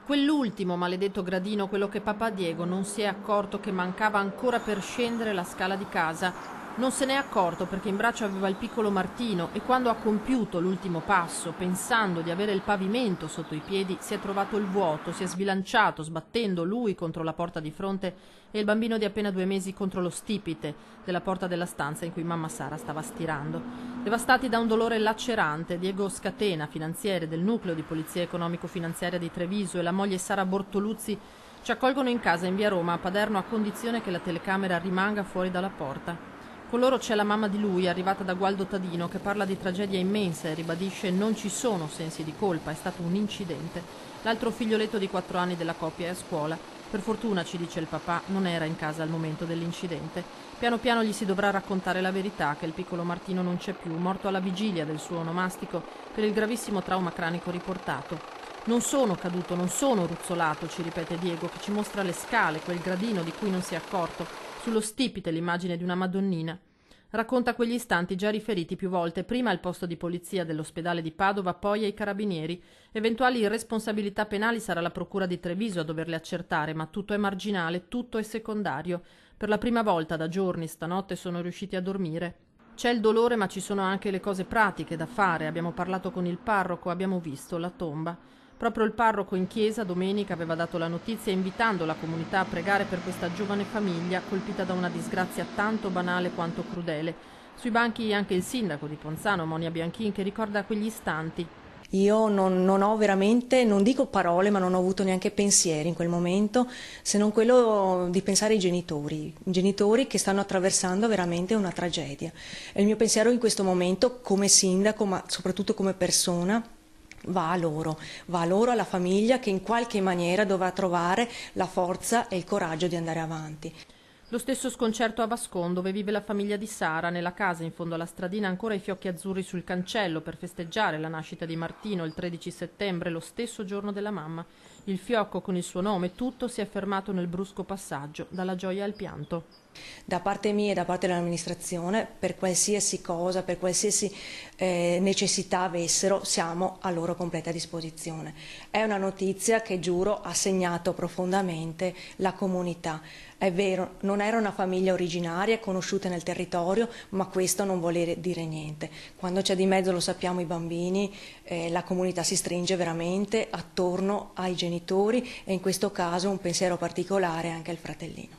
Quell'ultimo maledetto gradino, quello che papà Diego non si è accorto che mancava ancora per scendere la scala di casa. Non se n'è accorto perché in braccio aveva il piccolo Martino e quando ha compiuto l'ultimo passo, pensando di avere il pavimento sotto i piedi, si è trovato il vuoto, si è sbilanciato, sbattendo lui contro la porta di fronte e il bambino di appena 2 mesi contro lo stipite della porta della stanza in cui mamma Sara stava stirando. Devastati da un dolore lacerante, Diego Scatena, finanziere del nucleo di polizia economico-finanziaria di Treviso, e la moglie Sara Bortoluzzi ci accolgono in casa in via Roma a Paderno a condizione che la telecamera rimanga fuori dalla porta. Con loro c'è la mamma di lui, arrivata da Gualdo Tadino, che parla di tragedia immensa e ribadisce non ci sono sensi di colpa, è stato un incidente. L'altro figlioletto di 4 anni della coppia è a scuola. Per fortuna, ci dice il papà, non era in casa al momento dell'incidente. Piano piano gli si dovrà raccontare la verità, che il piccolo Martino non c'è più, morto alla vigilia del suo onomastico per il gravissimo trauma cranico riportato. Non sono caduto, non sono ruzzolato, ci ripete Diego, che ci mostra le scale, quel gradino di cui non si è accorto, sullo stipite l'immagine di una Madonnina. Racconta quegli istanti già riferiti più volte, prima al posto di polizia dell'ospedale di Padova, poi ai carabinieri. Eventuali responsabilità penali sarà la procura di Treviso a doverle accertare, ma tutto è marginale, tutto è secondario. Per la prima volta da giorni stanotte sono riusciti a dormire. C'è il dolore, ma ci sono anche le cose pratiche da fare. Abbiamo parlato con il parroco, abbiamo visto la tomba. Proprio il parroco in chiesa domenica aveva dato la notizia invitando la comunità a pregare per questa giovane famiglia colpita da una disgrazia tanto banale quanto crudele. Sui banchi anche il sindaco di Ponzano, Monia Bianchin, che ricorda quegli istanti. Io non ho veramente, non dico parole, ma non ho avuto neanche pensieri in quel momento, se non quello di pensare ai genitori che stanno attraversando veramente una tragedia. E il mio pensiero in questo momento, come sindaco, ma soprattutto come persona, va a loro, alla famiglia che in qualche maniera dovrà trovare la forza e il coraggio di andare avanti. Lo stesso sconcerto a Vascon, dove vive la famiglia di Sara, nella casa in fondo alla stradina ancora i fiocchi azzurri sul cancello per festeggiare la nascita di Martino il 13 settembre, lo stesso giorno della mamma. Il fiocco con il suo nome, tutto si è fermato nel brusco passaggio, dalla gioia al pianto. Da parte mia e da parte dell'amministrazione, per qualsiasi cosa, per qualsiasi necessità avessero, siamo a loro completa disposizione. È una notizia che, giuro, ha segnato profondamente la comunità. È vero, non era una famiglia originaria, conosciuta nel territorio, ma questo non vuole dire niente. Quando c'è di mezzo, lo sappiamo, i bambini, la comunità si stringe veramente attorno ai genitori e in questo caso un pensiero particolare anche al fratellino.